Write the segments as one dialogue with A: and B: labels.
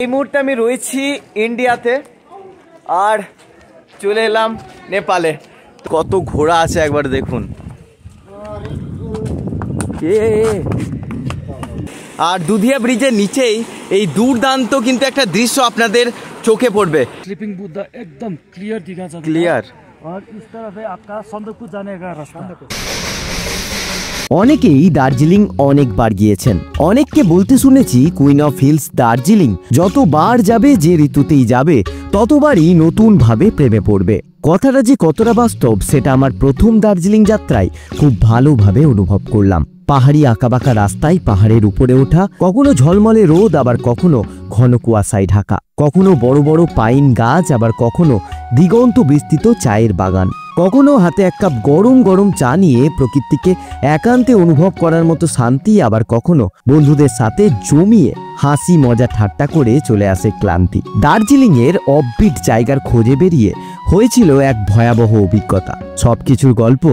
A: এই মুহূর্তে আমি রয়েছি ইন্ডিয়াতে আর চলে এলাম নেপালে। কত ঘোড়া আছে একবার দেখুন। আর দুধিয়া ব্রিজের নিচেই এই দুর্দান্ত কিন্তু একটা দৃশ্য আপনাদের চোখে পড়বে।
B: स्लीपिंग बुद्धा एकदम क्लियर दिखा था,
A: क्लियर।
B: और इस तरफ है आपका सन्दकपू जाने का रास्ता।
C: অনেকেই দার্জিলিং অনেকবার গিয়েছেন, অনেককে বলতে শুনেছি কুইন অফ হিলস দার্জিলিং যতবার যাবে, যে ঋতুতেই যাবে ততবারই নতুন ভাবে প্রেমে পড়বে। কথাটা যে কতটা বাস্তব সেটা আমার প্রথম দার্জিলিং যাত্রায় খুব ভালোভাবে অনুভব করলাম। পাহাড়ি আঁকাবাঁকা রাস্তায় পাহাড়ের উপরে ওঠা, কখনো ঝলমলে রোদ আবার কখনো ঘন কুয়াশায় ঢাকা, কখনো বড় বড় পাইন গাছ আবার কখনো দিগন্ত বিস্তৃত চায়ের বাগান, কখনো হাতে এক কাপ গরম গরম চা নিয়ে প্রকৃতিকে একান্তে অনুভব করার মতো শান্তি, আবার কখনো বন্ধুদের সাথে জমিয়ে হাসি মজা ঠাট্টা করে চলে আসে ক্লান্তি। দার্জিলিংয়ের অফবিট জায়গার খোঁজে বেরিয়ে হয়েছিল এক ভয়াবহ অভিজ্ঞতা। সবকিছুর গল্প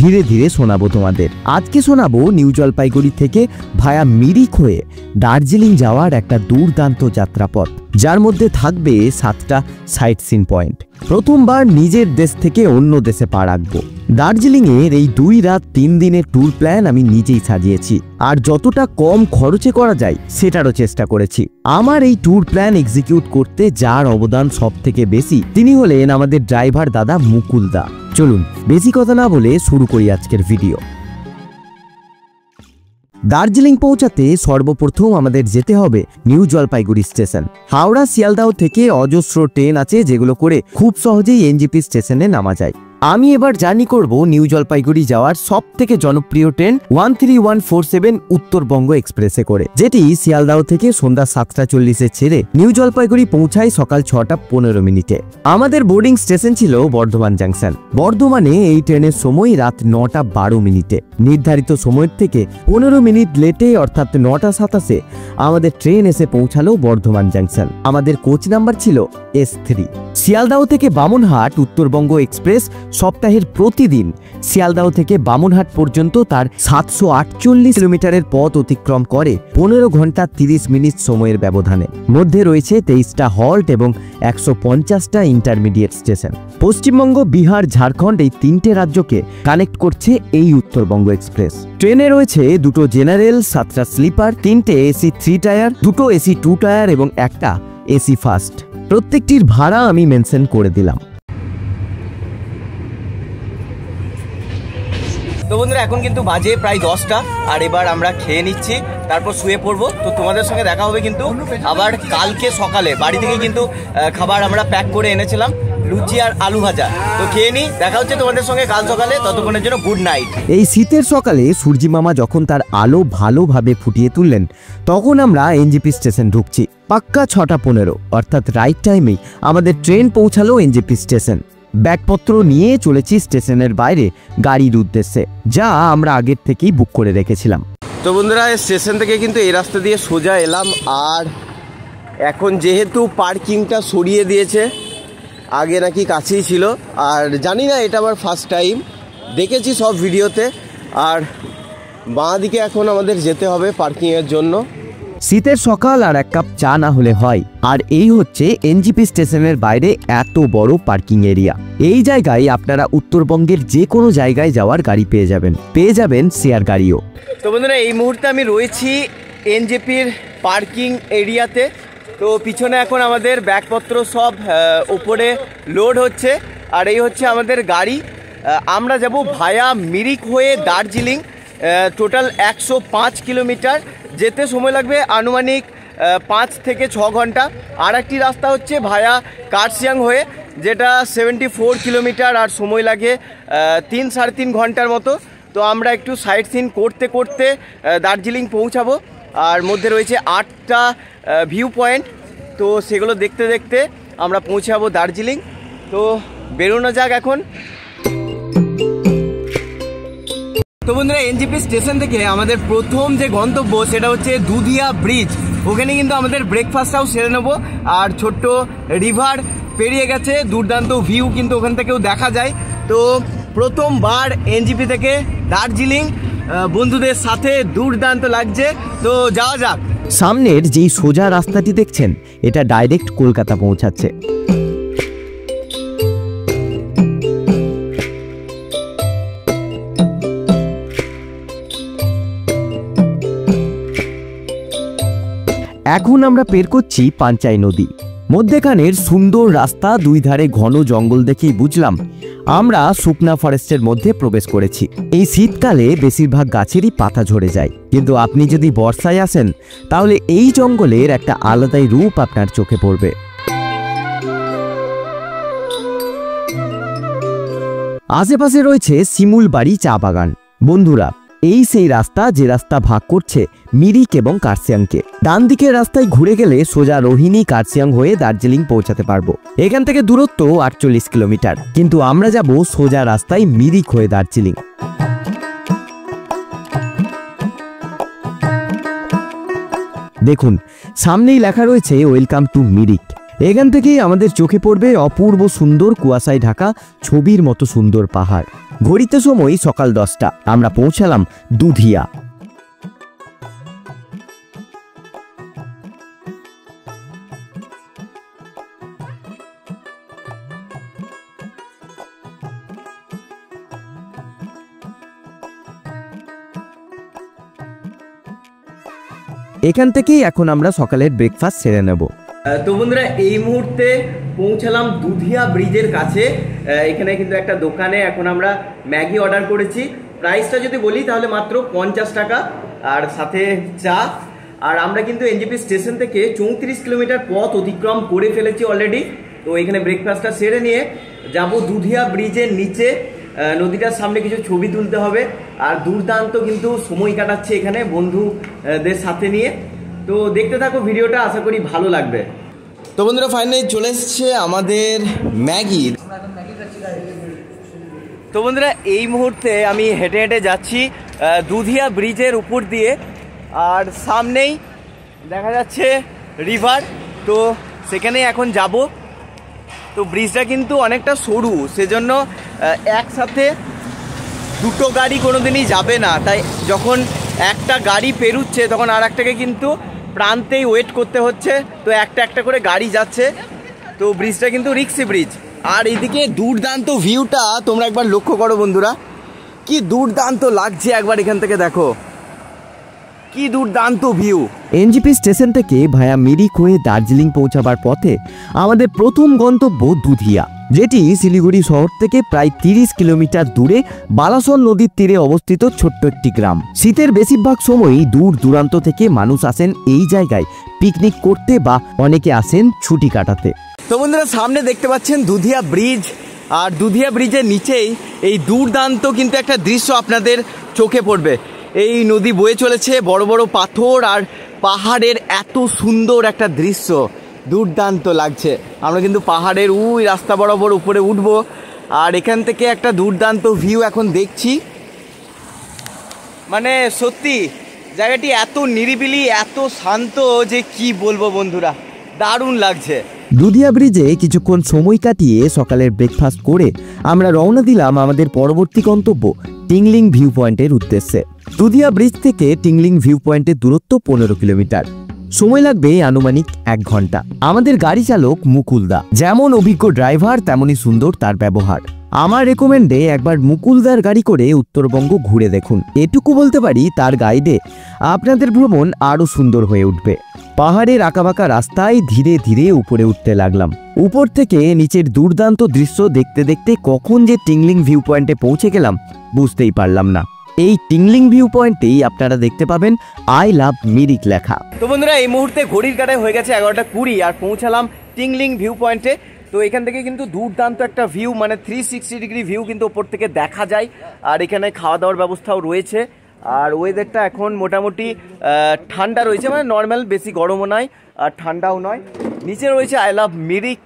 C: ধীরে ধীরে শোনাবো তোমাদের। আজকে শোনাবো নিউ জলপাইগুড়ি থেকে ভায়া মিরিক হয়ে দার্জিলিং যাওয়ার একটা দুর্দান্ত যাত্রাপথ, যার মধ্যে থাকবে 7টা সাইট সিন পয়েন্ট। প্রথমবার নিজের দেশ থেকে অন্য দেশে পা রাখবো। দার্জিলিংয়ের এই 2 রাত 3 দিনের ট্যুর প্ল্যান আমি নিজেই সাজিয়েছি, আর যতটা কম খরচে করা যায় সেটারও চেষ্টা করেছি। আমার এই ট্যুর প্ল্যান এক্সিকিউট করতে যার অবদান সব থেকে বেশি তিনি হলেন আমাদের ড্রাইভার দাদা মুকুল দা। চলুন বেশি কথা না বলে শুরু করি আজকের ভিডিও। দার্জিলিং পৌঁছাতে সর্বপ্রথম আমাদের যেতে হবে নিউ জলপাইগুড়ি স্টেশন। হাওড়া শিয়ালদাহ থেকে অজস্র ট্রেন আছে যেগুলো করে খুব সহজেই এনজেপি স্টেশনে নামা যায়। আমি এবার জার্নি করব নিউ জলপাইগুড়ি যাওয়ার সব থেকে জনপ্রিয় ট্রেন 13147 উত্তরবঙ্গ এক্সপ্রেসে করে, যেটি শিয়ালদাহ থেকে সন্ধ্যা 7:40 ছেড়ে নিউ জলপাইগুড়ি পৌঁছায় সকাল 6:15 মিনিটে। আমাদের বোর্ডিং স্টেশন ছিল বর্ধমান জাংশন। বর্ধমানে এই ট্রেনের সময় রাত 9:12 মিনিটে। নির্ধারিত সময়ের থেকে 15 মিনিট লেটে অর্থাৎ 9:27 আমাদের ট্রেন এসে পৌঁছালো বর্ধমান জাংশন। আমাদের কোচ নাম্বার ছিল S3। শিয়ালদাহ থেকে বামনহাট উত্তরবঙ্গ এক্সপ্রেস সপ্তাহের প্রতিদিন শিয়ালদাহ থেকে বামনহাট পর্যন্ত তার 748 কিলোমিটারের পথ অতিক্রম করে 15 ঘন্টা 30 মিনিট সময়ের ব্যবধানে। মধ্যে রয়েছে 23টা হল্ট এবং 150টা ইন্টারমিডিয়েট স্টেশন। পশ্চিমবঙ্গ, বিহার, ঝাড়খণ্ড এই 3টে রাজ্যকে কানেক্ট করছে এই উত্তরবঙ্গ এক্সপ্রেস। ট্রেনে রয়েছে 2টো জেনারেল, 7টা স্লিপার, 3টে এসি 3 টায়ার, 2টো এসি 2 টায়ার এবং একটা এসি ফার্স্ট। প্রত্যেকটির ভাড়া আমি মেনশন করে দিলাম।
A: তো বন্ধুরা এখন কিন্তু বাজে প্রায় 10টা, আর এবার আমরা খেয়ে নিচ্ছি, তারপর শুয়ে পড়বো। তো তোমাদের সঙ্গে দেখা হবে কিন্তু আবার কালকে সকালে। বাড়ি থেকে কিন্তু খাবার আমরা প্যাক করে এনেছিলাম, লুচি আর আলু ভাজা। তো খেয়ে নিই, দেখা হচ্ছে তোমাদের সঙ্গে কাল সকালে। ততক্ষণের জন্য গুড নাইট।
C: এই শীতের সকালে সূর্যি মামা যখন তার আলো ভালোভাবে ফুটিয়ে তুললেন তখন আমরা এনজেপি স্টেশন ঢুকছি। পাক্কা 6:15 অর্থাৎ রাইট টাইমেই আমাদের ট্রেন পৌঁছালো এনজেপি স্টেশন। ব্যাগপত্র নিয়ে চলেছি স্টেশনের বাইরে গাড়ির উদ্দেশ্যে, যা আমরা আগের থেকেই বুক করে রেখেছিলাম।
A: তো বন্ধুরা স্টেশন থেকে কিন্তু এই রাস্তা দিয়ে সোজা এলাম, আর এখন যেহেতু পার্কিংটা সরিয়ে দিয়েছে, আগে নাকি কাছেই ছিল, আর জানি না এটা আমার ফার্স্ট টাইম, দেখেছি সব ভিডিওতে। আর বাঁ দিকে এখন আমাদের যেতে হবে পার্কিংয়ের জন্য।
C: শীতের সকাল আর এক কাপ চা না হলে হয়। আর এই হচ্ছে এনজেপি স্টেশনের বাইরে এত বড় পার্কিং এরিয়া। এই জায়গায় আপনারা উত্তরবঙ্গের যে কোনো জায়গায় যাওয়ার গাড়ি পেয়ে যাবেন শেয়ার গাড়িও।
A: তো বন্ধুরা এই মুহূর্তে আমি রয়েছি এনজেপির পার্কিং এরিয়াতে। তো পিছনে এখন আমাদের ব্যাগপত্র সব উপরে লোড হচ্ছে, আর এই হচ্ছে আমাদের গাড়ি। আমরা যাব ভায়া মিরিক হয়ে দার্জিলিং। টোটাল 105 কিলোমিটার, যেতে সময় লাগবে আনুমানিক 5 থেকে 6 ঘন্টা। আর একটি রাস্তা হচ্ছে ভায়া কার্শিয়াং হয়ে, যেটা 74 কিলোমিটার, আর সময় লাগে 3-3.5 ঘন্টার মতো। তো আমরা একটু সাইট সিন করতে করতে দার্জিলিং পৌঁছাবো। আর মধ্যে রয়েছে 8টা ভিউ পয়েন্ট, তো সেগুলো দেখতে দেখতে আমরা পৌঁছাবো দার্জিলিং। তো বেরোনো যাক এখন। তো বন্ধুরা এনজেপি স্টেশন থেকে আমাদের প্রথম যে গন্তব্য সেটা হচ্ছে দুধিয়া ব্রিজ। ওখানে কিন্তু আমাদের ব্রেকফাস্টটাও সেরে নেবো, আর ছোট্ট রিভার পেরিয়ে গেছে, দুর্দান্ত ভিউ কিন্তু ওখান থেকেও দেখা যায়। তো প্রথমবার এনজেপি থেকে দার্জিলিং বন্ধুদের সাথে, দুর্দান্ত লাগছে। তো যাওয়া যাক।
C: সামনের যেই সোজা রাস্তাটি দেখছেন এটা ডাইরেক্ট কলকাতা পৌঁছাচ্ছে। এখন আমরা পের করছি পাঞ্চাই নদী। মধ্যেখানের সুন্দর রাস্তা, দুই ধারে ঘন জঙ্গল দেখেই বুঝলাম আমরা সুকনা ফরেস্টের মধ্যে প্রবেশ করেছি। এই শীতকালে বেশিরভাগ গাছেরই পাতা ঝরে যায়, কিন্তু আপনি যদি বর্ষায় আসেন তাহলে এই জঙ্গলের একটা আলাদাই রূপ আপনার চোখে পড়বে। আশেপাশে রয়েছে শিমুলবাড়ি চা বাগান। বন্ধুরা, এই সেই রাস্তা যে রাস্তা ভাগ করছে মিরিক এবং কার্সিয়াংকে। ডান দিকের রাস্তায় ঘুরে গেলে সোজা রোহিণী কার্সিয়াং হয়ে দার্জিলিং পৌঁছাতে পারবো। এখান থেকে দূরত্ব 48 কিলোমিটার, কিন্তু আমরা যাব সোজা রাস্তায় মিরিক হয়ে দার্জিলিং। দেখুন, সামনেই লেখা রয়েছে ওয়েলকাম টু মিরিক। এখান থেকেই আমাদের চোখে পড়বে অপূর্ব সুন্দর কুয়াশায় ঢাকা ছবির মতো সুন্দর পাহাড়। ঘড়িতে সময় সকাল 10টা। আমরা পৌঁছালাম দুধিয়া। এখান থেকেই এখন আমরা সকালের ব্রেকফাস্ট সেরে নেব।
A: তো বন্ধুরা, এই মুহূর্তে পৌঁছালাম দুধিয়া ব্রিজের কাছে। এখানে কিন্তু একটা দোকানে এখন আমরা ম্যাগি অর্ডার করেছি। প্রাইসটা যদি বলি তাহলে মাত্র 50 টাকা, আর সাথে চা। আর আমরা কিন্তু এনজেপি স্টেশন থেকে 34 কিলোমিটার পথ অতিক্রম করে ফেলেছি অলরেডি। তো এখানে ব্রেকফাস্টটা সেরে নিয়ে যাব দুধিয়া ব্রিজের নিচে। নদীটার সামনে কিছু ছবি তুলতে হবে, আর দুর্দান্ত কিন্তু সময় কাটাচ্ছে এখানে বন্ধুদের সাথে নিয়ে। তো দেখতে থাকো ভিডিওটা, আশা করি ভালো লাগবে। তো বন্ধুরা, ফাইনালি চলে এসছে আমাদের ম্যাগি। তো বন্ধুরা, এই মুহূর্তে আমি হেঁটে হেঁটে যাচ্ছি দুধিয়া ব্রিজের উপর দিয়ে, আর সামনেই দেখা যাচ্ছে রিভার। তো সেখানেই এখন যাব। তো ব্রিজটা কিন্তু অনেকটা সরু, সেজন্য একসাথে দুটো গাড়ি কোনোদিনই যাবে না। তাই যখন একটা গাড়ি পেরুচ্ছে তখন আর একটাকে কিন্তু প্রান্তেই ওয়েট করতে হচ্ছে। তো একটা একটা করে গাড়ি যাচ্ছে। তো ব্রিজটা কিন্তু রিক্সি ব্রিজ। আর এইদিকে দুর্দান্ত ভিউটা তোমরা একবার লক্ষ্য করো বন্ধুরা, কি দুর্দান্ত লাগছে। একবার এখান থেকে দেখো কি দুর্দান্ত ভিউ।
C: এনজেপি স্টেশন থেকে ভায়া মিরিক হয়ে দার্জিলিং পৌঁছাবার পথে আমাদের প্রথম গন্তব্য দুধিয়া, যেটি শিলিগুড়ি শহর থেকে প্রায় 30 কিলোমিটার দূরে বালাসন নদীর তীরে অবস্থিত ছোট্ট একটি গ্রাম। শীতের বেশিরভাগ সময়ই দূর দূরান্ত থেকে মানুষ আসেন এই জায়গায় পিকনিক করতে, বা অনেকে আসেন ছুটি কাটাতে।
A: তো বন্ধুরা, সামনে দেখতে পাচ্ছেন দুধিয়া ব্রিজ, আর দুধিয়া ব্রিজের নিচেই এই দুর্দান্ত কিন্তু একটা দৃশ্য আপনাদের চোখে পড়বে। এই নদী বয়ে চলেছে, বড় বড় পাথর আর পাহাড়ের এত সুন্দর একটা দৃশ্য, দুর্দান্ত লাগছে। আমরা কিন্তু পাহাড়ের ওই রাস্তা বরাবর উপরে উঠবো, আর এখান থেকে একটা দুর্দান্ত ভিউ এখন দেখছি। মানে সত্যি জায়গাটি এত নিরিবিলি, এত শান্ত যে কি বলবো বন্ধুরা, দারুণ লাগছে।
C: দুধিয়া ব্রিজে কিছুক্ষণ সময় কাটিয়ে সকালের ব্রেকফাস্ট করে আমরা রওনা দিলাম আমাদের পরবর্তী গন্তব্য টিংলিং ভিউ পয়েন্টের উদ্দেশ্যে। দুধিয়া ব্রিজ থেকে টিংলিং ভিউ পয়েন্টের দূরত্ব 15 কিলোমিটার। সময় লাগবে আনুমানিক 1 ঘন্টা। আমাদের গাড়ি চালক মুকুলদা, যেমন অভিজ্ঞ ড্রাইভার তেমনই সুন্দর তার ব্যবহার। আমার রেকমেন্ডে একবার মুকুলদার গাড়ি করে উত্তরবঙ্গ ঘুরে দেখুন। এটুকু বলতে পারি, তার গাইডে আপনাদের ভ্রমণ আরও সুন্দর হয়ে উঠবে। পাহাড়ের আঁকাবাঁকা রাস্তায় ধীরে ধীরে উপরে উঠতে লাগলাম। উপর থেকে নিচের দুর্দান্ত দৃশ্য দেখতে দেখতে কখন যে টিংলিং ভিউ পয়েন্টে পৌঁছে গেলাম বুঝতেই পারলাম না। এই টিংলিং ভিউ পয়েন্টেই আপনারা দেখতে পাবেন আই লাভ মিরিক লেখা।
A: তো বন্ধুরা, এই মুহূর্তে ঘড়ির কাঁটায় হয়ে গেছে 11:20 আর পৌঁছালাম টিংলিং ভিউ পয়েন্টে। তো এখান থেকে কিন্তু দুর্দান্ত একটা ভিউ, মানে 360 ডিগ্রি ভিউ কিন্তু ওপর থেকে দেখা যায়। আর এখানে খাওয়া দাওয়ার ব্যবস্থাও রয়েছে। আর ওয়েদারটা এখন মোটামুটি ঠান্ডা রয়েছে, মানে নর্মাল, বেশি গরমও নয় আর ঠান্ডাও নয়। নিচে রয়েছে I love Mirik.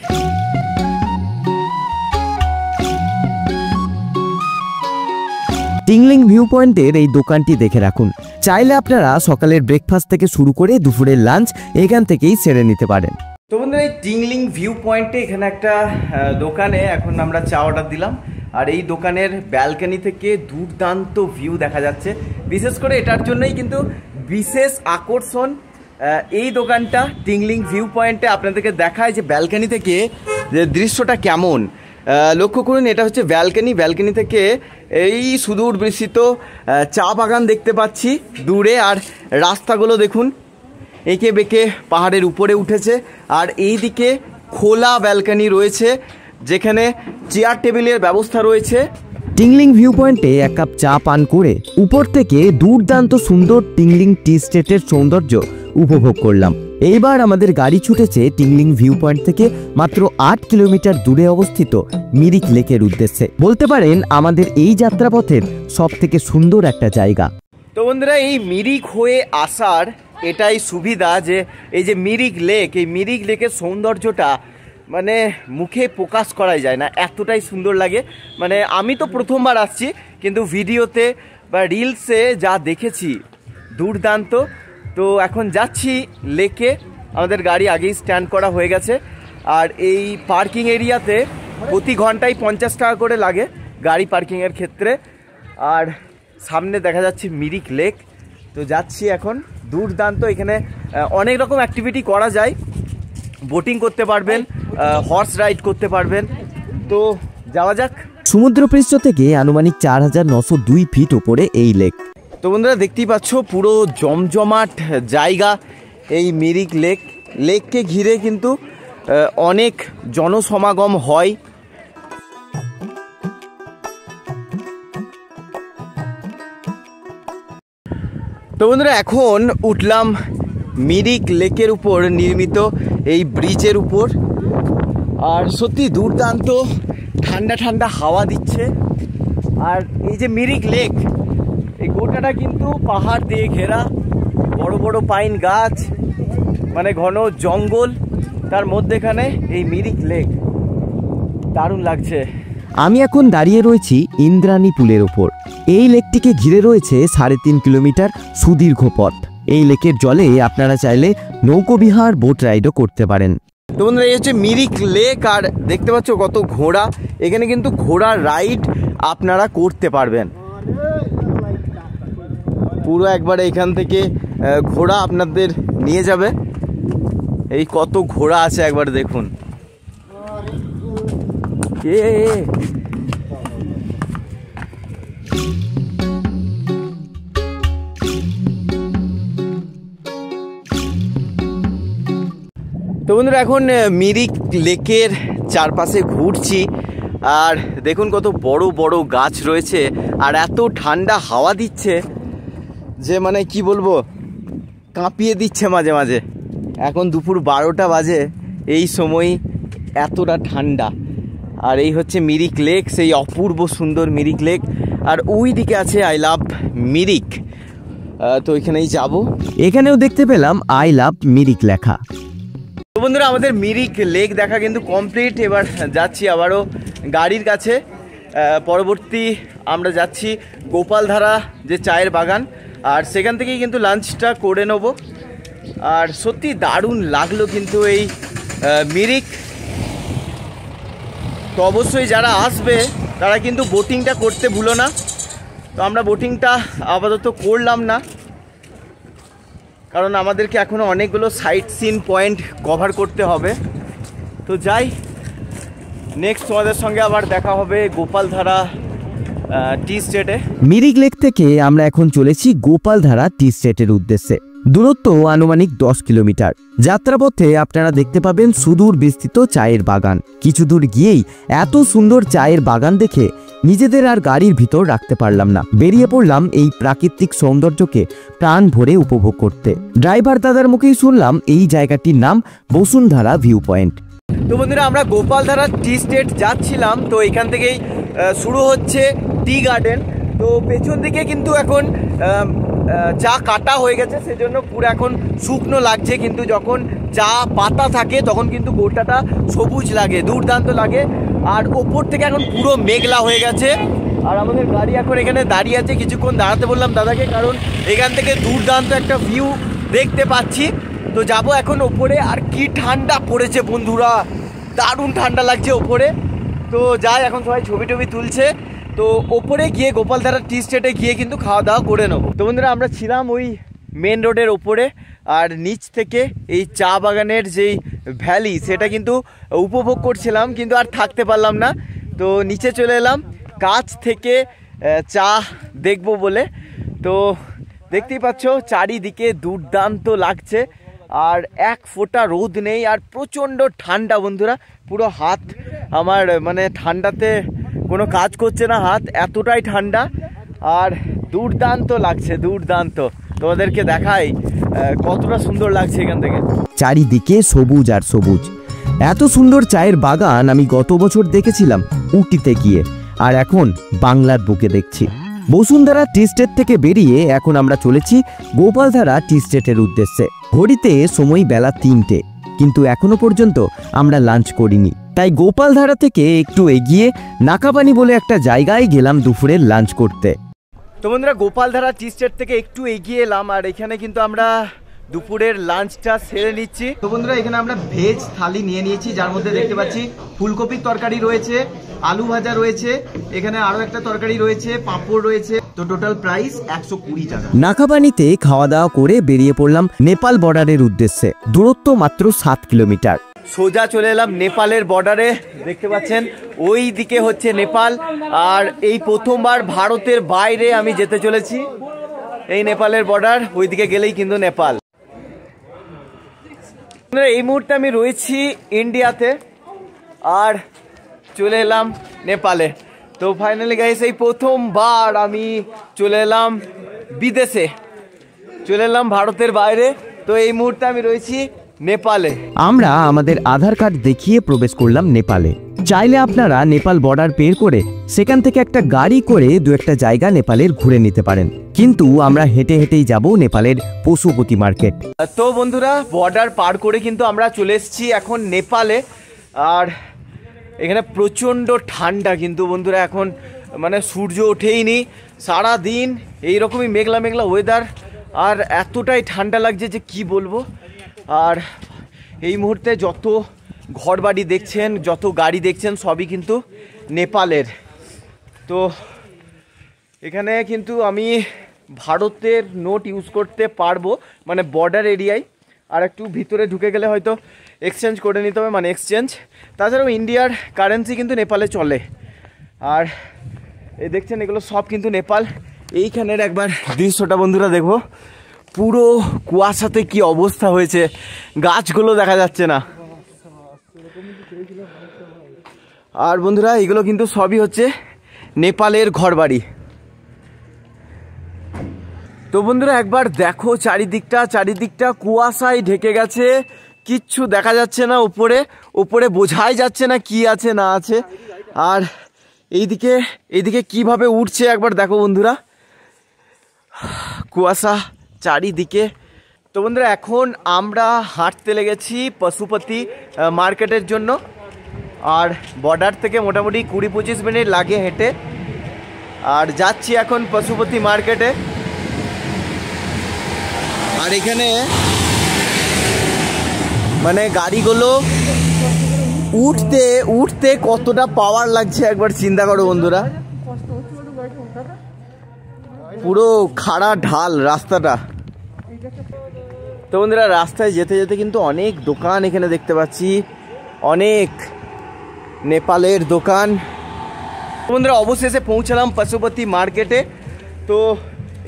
C: Tingling view পয়েন্টের এই দোকানটি দেখে রাখুন। চাইলে আপনারা সকালের ব্রেকফাস্ট থেকে শুরু করে দুপুরের লাঞ্চ এখান থেকেই সেরে নিতে পারেন।
A: তো বন্ধুরা, এই টিংলিং ভিউ পয়েন্টে এখানে একটা দোকানে এখন আমরা চা অর্ডার দিলাম। আর এই দোকানের ব্যালকনি থেকে দুর্দান্ত ভিউ দেখা যাচ্ছে। বিশেষ করে এটার জন্যই কিন্তু বিশেষ আকর্ষণ এই দোকানটা টিংলিং ভিউ পয়েন্টে আপনাদেরকে দেখায় যে ব্যালকানি থেকে যে দৃশ্যটা কেমন। লক্ষ্য করুন, এটা হচ্ছে ব্যালকানি থেকে এই সুদূর বিস্তৃত চা বাগান দেখতে পাচ্ছি দূরে, আর রাস্তাগুলো দেখুন এঁকে বেঁকে পাহাড়ের উপরে উঠেছে, আর এই দিকে খোলা ব্যালকানি রয়েছে যেখানে চেয়ার টেবিলের ব্যবস্থা রয়েছে।
C: টিংলিং ভিউ পয়েন্টে এক কাপ চা পান করে উপর থেকে দুর্দান্ত সুন্দর টিংলিং টি স্টেটের সৌন্দর্য উপভোগ করলাম। এইবার আমাদের গাড়ি ছুটেছে টিংলিং ভিউ পয়েন্ট থেকে মাত্র 8 কিলোমিটার দূরে অবস্থিত মিরিক লেকের উদ্দেশ্যে। বলতে পারেন আমাদের এই যাত্রাপথের সব থেকে সুন্দর একটা জায়গা।
A: তো বন্ধুরা, এই মিরিক হয়ে আসার এটাই সুবিধা যে এই যে মিরিক লেক, এই মিরিক লেকের সৌন্দর্যটা মানে মুখে প্রকাশ করাই যায় না, এতটাই সুন্দর লাগে। মানে আমি তো প্রথমবার আসছি, কিন্তু ভিডিওতে বা রিলসে যা দেখেছি দুর্দান্ত। তো এখন যাচ্ছি লেকে, আমাদের গাড়ি আগেই স্ট্যান্ড করা হয়ে গেছে। আর এই পার্কিং এরিয়াতে প্রতি ঘন্টায় 50 টাকা করে লাগে গাড়ি পার্কিংয়ের ক্ষেত্রে। আর সামনে দেখা যাচ্ছে মিরিক লেক। তো যাচ্ছি এখন, দুর্দান্ত। এখানে অনেক রকম অ্যাক্টিভিটি করা যায়, বোটিং করতে পারবেন, হর্স রাইড করতে পারবেন। তো যাওয়া যাক।
C: সমুদ্রপৃষ্ঠ থেকে আনুমানিক 4902 ফিট উপরে এই লেক।
A: তো বন্ধুরা, দেখতেই পাচ্ছ পুরো জমজমাট জায়গা এই মিরিক লেক। লেককে ঘিরে কিন্তু অনেক জনসমাগম হয়। তো বন্ধুরা, এখন উঠলাম মিরিক লেকের উপর নির্মিত এই ব্রিজের উপর, আর সত্যি দুর্দান্ত ঠান্ডা ঠান্ডা হাওয়া দিচ্ছে। আর এই যে মিরিক লেক, এই গোটাটা কিন্তু পাহাড় দিয়ে ঘেরা, বড় বড় পাইন গাছ, মানে ঘন জঙ্গল, তার মধ্যেখানে এই মিরিক লেক, দারুণ লাগছে।
C: আমি এখন দাঁড়িয়ে রয়েছি ইন্দ্রাণী পুলের ওপর। এই লেকটিকে ঘিরে রয়েছে 3.5 কিলোমিটার সুদীর্ঘ পথ। এই লেকের জলে আপনারা চাইলে নৌকোবিহার, বোট রাইডও করতে পারেন।
A: তো বন্ধুরা, এই হচ্ছে মিরিক লেক, আর দেখতে পাচ্ছ কত ঘোড়া। এখানে কিন্তু ঘোড়ার রাইড আপনারা করতে পারবেন। পুরো একবারে এখান থেকে ঘোড়া আপনাদের নিয়ে যাবে। এই কত ঘোড়া আছে একবার দেখুন। তো বন্ধুরা, এখন মিরিক লেকের চারপাশে ঘুরছি, আর দেখুন কত বড় বড় গাছ রয়েছে, আর এত ঠান্ডা হাওয়া দিচ্ছে যে মানে কি বলবো, কাঁপিয়ে দিচ্ছে মাঝে মাঝে। এখন দুপুর 12টা বাজে, এই সময় এতটা ঠান্ডা। আর এই হচ্ছে মিরিক লেক, সেই অপূর্ব সুন্দর মিরিক লেক। আর ওই দিকে আছে আই লাভ মিরিক, তো ওইখানেই যাব।
C: এখানেও দেখতে পেলাম আই লাভ মিরিক লেখা।
A: তো বন্ধুরা, আমাদের মিরিক লেক দেখা কিন্তু কমপ্লিট। এবার যাচ্ছি আবারও গাড়ির কাছে। পরবর্তী আমরা যাচ্ছি গোপালধারা যে চায়ের বাগান, আর সেখান থেকেই কিন্তু লাঞ্চটা করে নেব। আর সত্যি দারুণ লাগলো কিন্তু এই মিরিক। তো অবশ্যই যারা আসবে তারা কিন্তু বোটিংটা করতে ভুলো না। তো আমরা বোটিংটা আপাতত করলাম না, কারণ আমাদেরকে এখনও অনেকগুলো সাইট সিন পয়েন্ট কভার করতে হবে। তো যাই, নেক্সট তোমাদের সঙ্গে আবার দেখা হবে গোপালধারা টি স্টেটে।
C: মিরিক লেক থেকে আমরা এখন চলেছি গোপালধারা টি স্টেটের উদ্দেশ্যে। দূরত্ব আনুমানিক 10 কিলোমিটার। যাত্রাপথে আপনারা দেখতে পাবেন সুদূর বিস্তৃত চায়ের বাগান। কিছু দূর গিয়েই এত সুন্দর চায়ের বাগান দেখে নিজেদের আর গাড়ির ভিতর রাখতে পারলাম না। বেরিয়ে পড়লাম এই প্রাকৃতিক সৌন্দর্যকে প্রাণ ভরে উপভোগ করতে। ড্রাইভার দাদার মুখেই শুনলাম এই জায়গাটির নাম বসুন্ধরা ভিউ পয়েন্ট।
A: তো বন্ধুরা, আমরা গোপালধারা টি স্টেট যাচ্ছিলাম। তো এখান থেকেই শুরু হচ্ছে টি গার্ডেন। তো পেছন দিকে কিন্তু এখন চা কাটা হয়ে গেছে, সেজন্য পুরো এখন শুকনো লাগছে, কিন্তু যখন চা পাতা থাকে তখন কিন্তু গোটাটা সবুজ লাগে, দুর্দান্ত লাগে। আর ওপর থেকে এখন পুরো মেঘলা হয়ে গেছে, আর আমাদের গাড়ি এখন এখানে দাঁড়িয়ে আছে। কিছুক্ষণ দাঁড়াতে বললাম দাদাকে, কারণ এখান থেকে দুর্দান্ত একটা ভিউ দেখতে পাচ্ছি। তো যাব এখন ওপরে। আর কি ঠান্ডা পড়েছে বন্ধুরা, দারুণ ঠান্ডা লাগছে ওপরে। তো যাই, এখন সবাই ছবি টবি তুলছে। তো ওপরে গিয়ে গোপালধারা টি স্টেটে গিয়ে কিন্তু খাওয়া দাওয়া করে নেবো। তো বন্ধুরা, আমরা ছিলাম ওই মেন রোডের ওপরে, আর নিচ থেকে এই চা বাগানের যেই ভ্যালি সেটা কিন্তু উপভোগ করছিলাম, কিন্তু আর থাকতে পারলাম না। তো নিচে চলে এলাম কাছ থেকে চা দেখব বলে। তো দেখতেই পাচ্ছ চারিদিকে দুর্দান্ত লাগছে, আর এক ফোঁটা রোদ নেই, আর প্রচণ্ড ঠান্ডা বন্ধুরা। পুরো হাত আমার মানে ঠান্ডাতে কোনো কাজ করছে না, হাত এতটাই ঠান্ডা, আর দুর্দান্ত লাগছে, দুর্দান্ত। তোমাদেরকে দেখাই কতটা সুন্দর লাগছে এখান থেকে।
C: চারিদিকে সবুজ আর সবুজ। এত সুন্দর চায়ের বাগান আমি গত বছর দেখেছিলাম উটিতে গিয়ে, আর এখন বাংলার বুকে দেখছি। বসুন্ধরা টি স্টেট থেকে বেরিয়ে এখন আমরা চলেছি গোপালধারা টি স্টেটের উদ্দেশ্যে। ঘড়িতে সময় বেলা 3টে, কিন্তু এখনো পর্যন্ত আমরা লাঞ্চ করিনি। তাই গোপালধারা থেকে একটু এগিয়ে নাকাপানি বলে একটা জায়গায় গেলাম দুপুরের লাঞ্চ করতে।
A: তো বন্ধুরা গোপালধারা টি স্টেট থেকে একটু এগিয়ে এলাম, আর এখানে কিন্তু আমরা দুপুরের লাঞ্চটা সেরে নিচ্ছি। তো বন্ধুরা এখানে আমরা ভেজ থালি নিয়ে নিয়েছি, যার মধ্যে দেখতে পাচ্ছি ফুলকপির তরকারি রয়েছে, আলু ভাজা রয়েছে, এখানে আরো একটা তরকারি রয়েছে, পাঁপড় রয়েছে। তো টোটাল প্রাইস 120 টাকা।
C: নাকাপানিতে খাওয়া দাওয়া করে বেরিয়ে পড়লাম নেপাল বর্ডারের উদ্দেশ্যে। দূরত্ব মাত্র 7 কিলোমিটার।
A: সোজা চলে এলাম নেপালের বর্ডারে। দেখতে পাচ্ছেন ওই দিকে হচ্ছে নেপাল, আর এই প্রথমবার ভারতের বাইরে আমি যেতে চলেছি। এই নেপালের বর্ডার, ওইদিকে গেলেই কিন্তু নেপাল। এই মুহূর্তে আমি রয়েছি ইন্ডিয়াতে, আর চলে এলাম নেপালে। তো ফাইনালি গাইস এই প্রথমবার আমি চলে এলাম বিদেশে, চলে এলাম ভারতের বাইরে। তো এই মুহূর্তে আমি রয়েছি নেপালে।
C: আমরা আমাদের আধার কার্ড দেখিয়ে প্রবেশ করলাম নেপালে। চাইলে আপনারা নেপাল বর্ডার পের করে সেখান থেকে একটা গাড়ি করে দু একটা জায়গা নেপালের ঘুরে নিতে পারেন, কিন্তু আমরা হেঁটে হেঁটেই যাব নেপালের পশুপতি মার্কেট।
A: তো বন্ধুরা বর্ডার পার করে কিন্তু আমরা চলে এসেছি এখন নেপালে, আর এখানে প্রচণ্ড ঠান্ডা কিন্তু বন্ধুরা। এখন মানে সূর্য ওঠেইনি, সারা দিন এইরকমই মেঘলা মেঘলা ওয়েদার, আর এতটাই ঠান্ডা লাগছে যে কি বলবো। আর এই মুহূর্তে যত ঘরবাড়ি দেখছেন, যত গাড়ি দেখছেন, সবই কিন্তু নেপালের। তো এখানে কিন্তু আমি ভারতের নোট ইউজ করতে পারবো, মানে বর্ডার এরিয়ায়। আর একটু ভিতরে ঢুকে গেলে হয়তো এক্সচেঞ্জ করে নিতে হবে, মানে এক্সচেঞ্জ। তাছাড়াও ইন্ডিয়ার কারেন্সি কিন্তু নেপালে চলে। আর এই দেখছেন এগুলো সব কিন্তু নেপাল। এইখানের একবার দৃশ্যটা বন্ধুরা দেখো, পুরো কুয়াশাতে কি অবস্থা হয়েছে, গাছগুলো দেখা যাচ্ছে না। আর বন্ধুরা এগুলো কিন্তু সবই হচ্ছে নেপালের ঘরবাড়ি। তো বন্ধুরা একবার দেখো চারিদিকটা কুয়াশায় ঢেকে গেছে, কিচ্ছু দেখা যাচ্ছে না। উপরে বোঝাই যাচ্ছে না কি আছে না আছে। আর এইদিকে কিভাবে উঠছে একবার দেখো বন্ধুরা, কুয়াশা চারিদিকে। তো বন্ধুরা এখন আমরা হাঁটতে লেগেছি পশুপতি মার্কেটের জন্য, আর বর্ডার থেকে মোটামুটি 20-25 মিনিট লাগে হেঁটে। আর যাচ্ছি এখন পশুপতি মার্কেটে। আর এখানে মানে গাড়িগুলো উঠতে কতটা পাওয়ার লাগছে একবার চিন্তা করো বন্ধুরা। পুরো খাড়া ঢাল রাস্তাটা। তো বন্ধুরা রাস্তায় যেতে যেতে কিন্তু অনেক দোকান এখানে দেখতে পাচ্ছি, অনেক নেপালের দোকান। বন্ধুরা অবশেষে পৌঁছালাম পশুপতি মার্কেটে। তো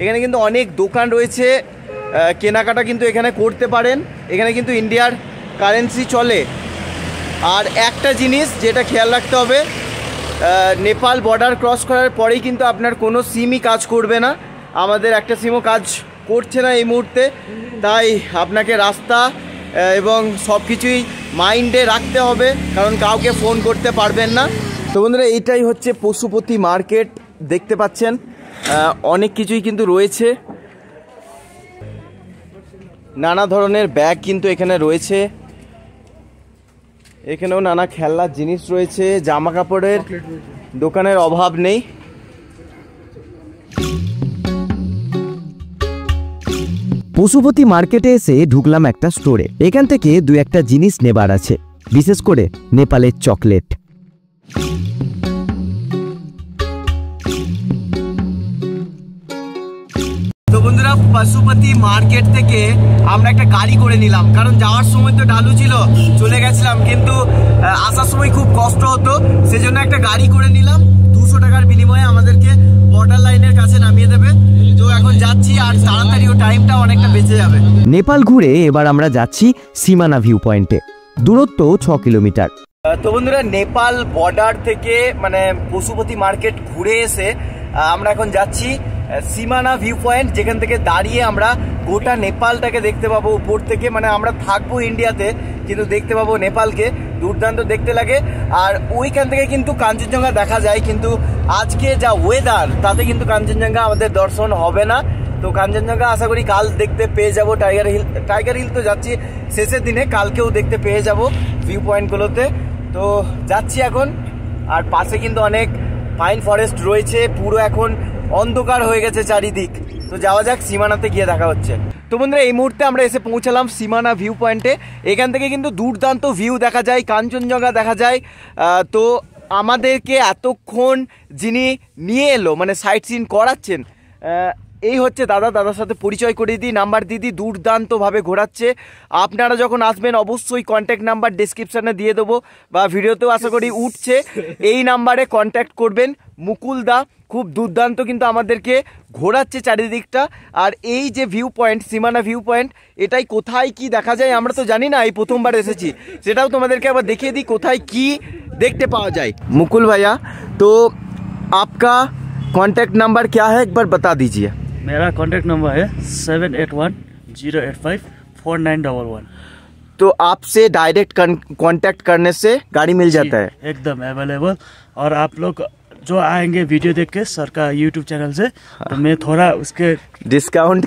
A: এখানে কিন্তু অনেক দোকান রয়েছে, কেনাকাটা কিন্তু এখানে করতে পারেন। এখানে কিন্তু ইন্ডিয়ার কারেন্সি চলে। আর একটা জিনিস যেটা খেয়াল রাখতে হবে, নেপাল বর্ডার ক্রস করার পরেই কিন্তু আপনার কোনো সিমই কাজ করবে না। আমাদের একটা সিমও কাজ করছে না এই মুহূর্তে, তাই আপনাকে রাস্তা এবং সব কিছুই মাইন্ডে রাখতে হবে, কারণ কাউকে ফোন করতে পারবেন না। তো বন্ধুরা এইটাই হচ্ছে পশুপতি মার্কেট, দেখতে পাচ্ছেন অনেক কিছুই কিন্তু রয়েছে। নানা ধরনের ব্যাগ কিন্তু এখানে রয়েছে, এখানেও নানা খেলনার জিনিস রয়েছে, জামা কাপড়ের দোকানের অভাব নেই।
C: পশুপতি মার্কেটে এসে ঢুকলাম একটা স্টোরে। এখান থেকে দু একটা জিনিস নেবার আছে, বিশেষ করে নেপালের চকলেট।
A: তো বন্ধুরা পশুপতি মার্কেট থেকে আমরা একটা গাড়ি করে নিলাম, কারণ যাওয়ার সময় তো ঢালু ছিল, চলে গেছিলাম, কিন্তু আসার সময় খুব কষ্ট হতো, সেজন্য একটা গাড়ি করে নিলাম। 200 টাকার বিনিময়ে আমাদেরকে বর্ডার লাইনের কাছে নামিয়ে দেবে। তো এখন যাচ্ছি, আর তাড়াতাড়ি ও টাইমটা অনেকটা বেঁচে যাবে।
C: নেপাল ঘুরে এবার আমরা যাচ্ছি সীমানা ভিউ পয়েন্টে, দূরত্ব 6 কিলোমিটার।
A: তো বন্ধুরা নেপাল বর্ডার থেকে মানে পশুপতি মার্কেট ঘুরে এসে আমরা এখন যাচ্ছি সীমানা ভিউ পয়েন্ট, যেখান থেকে দাঁড়িয়ে আমরা গোটা নেপালটাকে দেখতে পাবো উপর থেকে। মানে আমরা থাকবো ইন্ডিয়াতে, কিন্তু দেখতে পাবো নেপালকে, দুর্দান্ত দেখতে লাগে। আর ওইখান থেকে কিন্তু কাঞ্চনজঙ্ঘা দেখা যায়, কিন্তু আজকে যা ওয়েদার তাতে কিন্তু কাঞ্চনজঙ্ঘা আমাদের দর্শন হবে না। তো কাঞ্চনজঙ্ঘা আশা করি কাল দেখতে পেয়ে যাব। টাইগার হিল তো যাচ্ছি শেষের দিনে, কালকেও দেখতে পেয়ে যাব ভিউ পয়েন্টগুলোতে। তো যাচ্ছি এখন, আর পাশে কিন্তু অনেক পাইন ফরেস্ট রয়েছে, পুরো এখন অন্ধকার হয়ে গেছে চারিদিক। তো যাওয়া যাক, সীমানাতে গিয়ে দেখা হচ্ছে। তো বন্ধুরা এই মুহূর্তে আমরা এসে পৌঁছালাম সীমানা ভিউ পয়েন্টে। এখান থেকে কিন্তু দুর্দান্ত ভিউ দেখা যায়, কাঞ্চনজঙ্ঘা দেখা যায়। তো আমাদেরকে এতক্ষণ যিনি নিয়ে এলো, মানে সাইট সিন করাচ্ছেন, এই হচ্ছে দাদার সাথে পরিচয় করিয়ে দিই, নাম্বার দিদি, দুর্দান্তভাবে ঘোরাচ্ছে। আপনারা যখন আসবেন অবশ্যই কন্ট্যাক্ট নাম্বার ডেসক্রিপশানে দিয়ে দেবো, বা ভিডিওতেও আশা করি উঠছে, এই নাম্বারে কন্ট্যাক্ট করবেন। মুকুল দা খুব দুর্দান্ত কিন্তু আমাদেরকে ঘোরাচ্ছে চারিদিকটা। আর এই যে ভিউ পয়েন্ট, সীমানা ভিউ পয়েন্ট, এটাই কোথায় কি দেখা যায় আমরা তো জানি না, এই প্রথমবার এসেছি, সেটাও তোমাদেরকে আবার দেখিয়ে দিই কোথায় কি দেখতে পাওয়া যায়। মুকুল ভাইয়া, তো आपका कॉन्टैक्ट नंबर क्या है, एक बार बता दीजिए।
B: मेरा कॉन्टैक्ट नंबर है 7810854911।
A: तो आपसे डायरेक्ट कांटेक्ट करने से गाड़ी मिल जाता है?
B: एकदम अवेलेबल। और आप लोग जो आएंगे वीडियो देख के सर का यूट्यूब चैनल से, तो मैं थोड़ा उसके
A: डिस्काउंट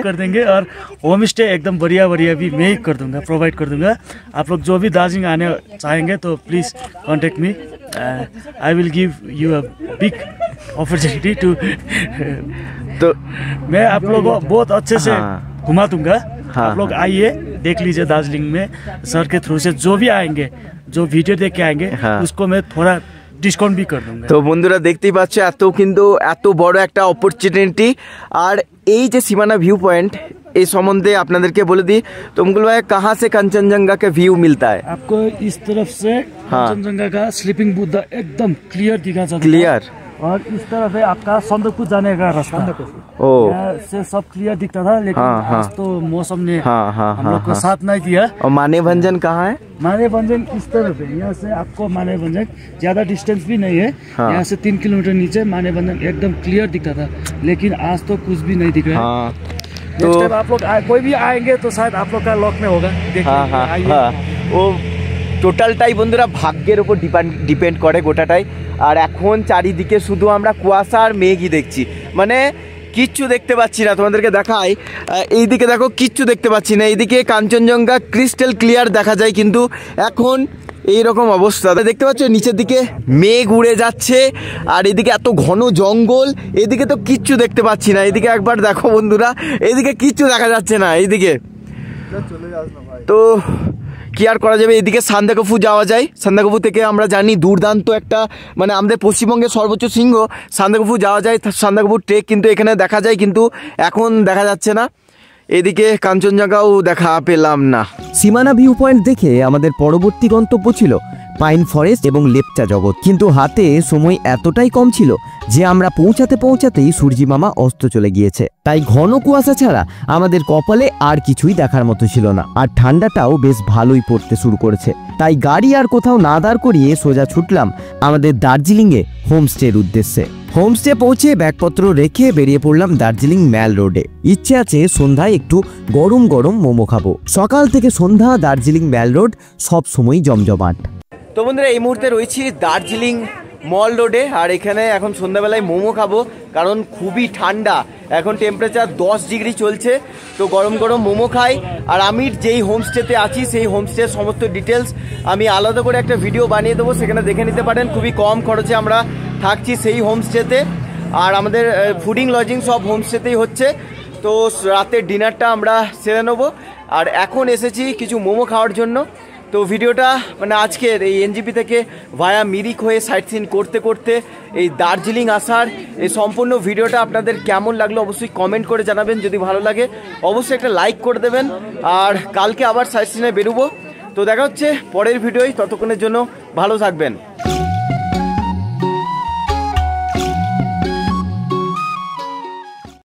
A: कर देंगे
B: और होम स्टे एकदम बढ़िया भी मैं ही कर दूंगा, प्रोवाइड कर दूंगा। आप लोग जो भी दार्जिलिंग आने चाहेंगे तो please contact me, I will give you a big opportunity too.
A: तो
B: मैं आप लोगों को बहुत अच्छे से घुमा दूंगा। आप लोग आइए, देख लीजिए दार्जिलिंग में सर के थ्रू से जो भी आएंगे, जो वीडियो देख के आएंगे, उसको मैं थोड़ा ডিসকাউন্ট भी कर दूंगा।
A: তো বন্ধুরা দেখতেই পাচ্ছ, এত বড় একটা অপরচুনিটি। আর এই যে সীমানা ভিউ পয়েন্ট, এই সম্বন্ধে আপনাদেরকে বলে দিই। তো মুকুল ভাই, कहाँ से कंचनजंगा का व्यू मिलता है?
B: आपको इस तरफ से कंचनजंगा का स्लीपिंग बुद्धा एकदम क्लियर दिखा जाता है।
A: क्लियर।
B: और इस तरफ है आपका सन्दकपू जाने का रास्ता। यहाँ से सब क्लियर दिखता था, लेकिन आज तो मौसम ने हम लोग को साथ नहीं दिया।
A: और माने भंजन कहाँ है?
B: माने भंजन इस तरफ है। यहाँ से आपको माने भंजन ज्यादा डिस्टेंस भी नहीं है, यहाँ से 3 किलोमीटर नीचे माने भंजन एकदम क्लियर दिखता था, लेकिन आज तो कुछ भी नहीं दिख रहा है। तो आप लोग कोई भी आएंगे तो शायद आप लोग का लॉक में होगा।
A: ও টোটালটাই বন্ধুরা ভাগ্যের উপর ডিপেন্ড করে গোটাটাই। আর এখন চারিদিকে শুধু আমরা কুয়াশা আর মেঘই দেখছি, মানে কিচ্ছু দেখতে পাচ্ছি না। তোমাদেরকে দেখাই, এইদিকে দেখো, কিচ্ছু দেখতে পাচ্ছি না। এইদিকে কাঞ্চনজঙ্ঘা ক্রিস্টাল ক্লিয়ার দেখা যায়, কিন্তু এখন এইরকম অবস্থা দেখতে পাচ্ছ। নিচের দিকে মেঘ উড়ে যাচ্ছে, আর এদিকে এত ঘন জঙ্গল, এদিকে তো কিচ্ছু দেখতে পাচ্ছি না। এদিকে একবার দেখো বন্ধুরা, এদিকে কিচ্ছু দেখা যাচ্ছে না। এইদিকে তো কি আর করা যাবে, এদিকে সান্দাকফু যাওয়া যায়। সান্দাকফু থেকে আমরা জানি দুর্দান্ত একটা, মানে আমাদের পশ্চিমবঙ্গের সর্বোচ্চ শৃঙ্গ সান্দাকফু যাওয়া যায়। সান্দাকফু ট্রেক কিন্তু এখানে দেখা যায়, কিন্তু এখন দেখা যাচ্ছে না। এদিকে কাঞ্চনজঙ্ঘাও দেখা পেলাম না।
C: সীমানা ভিউ পয়েন্ট দেখে আমাদের পরবর্তী গন্তব্য ছিল পাইন ফরেস্ট এবং লেপচা জগৎ, কিন্তু হাতে সময় এতটাই কম ছিল যে আমরা পৌঁছাতেই সূর্যি মামা অস্ত চলে গিয়েছে। তাই ঘন কুয়াশা ছাড়া আমাদের কপালে আর কিছুই দেখার মতো ছিল না। আর ঠান্ডাটাও বেশ ভালোই পড়তে শুরু করেছে। তাই গাড়ি আর কোথাও না দাঁড় করিয়ে সোজা ছুটলাম আমাদের দার্জিলিংয়ে হোমস্টের উদ্দেশ্যে। হোমস্টে পৌঁছে ব্যাগপত্র রেখে বেরিয়ে পড়লাম দার্জিলিং ম্যাল রোডে। ইচ্ছে আছে সন্ধ্যায় একটু গরম গরম মোমো খাবো। সকাল থেকে সন্ধ্যা দার্জিলিং ম্যাল রোড সব সময় জমজমাট।
A: তো বন্ধুরা এই মুহূর্তে রয়েছি দার্জিলিং মল রোডে, আর এখানে এখন সন্ধ্যাবেলায় মোমো খাবো, কারণ খুবই ঠান্ডা। এখন টেম্পারেচার 10 ডিগ্রি চলছে। তো গরম গরম মোমো খাই। আর আমি যেই হোমস্টেতে আছি সেই হোমস্টের সমস্ত ডিটেলস আমি আলাদা করে একটা ভিডিও বানিয়ে দেবো, সেখানে দেখে নিতে পারেন। খুবই কম খরচে আমরা থাকছি সেই হোমস্টেতে, আর আমাদের ফুডিং লজিং সব হোমস্টেতেই হচ্ছে। তো রাতের ডিনারটা আমরা সেরে নেবো। আর এখন এসেছি কিছু মোমো খাওয়ার জন্য। তো ভিডিওটা মানে আজকের এই এনজেপি থেকে ভায়া মিরিক হয়ে সাইট সিন করতে করতে এই দার্জিলিং আসার এই সম্পূর্ণ ভিডিওটা আপনাদের কেমন লাগলো অবশ্যই কমেন্ট করে জানাবেন। যদি ভালো লাগে অবশ্যই একটা লাইক করে দেবেন। আর কালকে আবার সাইট সিনে বেরোবো। তো দেখা হচ্ছে পরের ভিডিওয়, ততক্ষণের জন্য ভালো থাকবেন।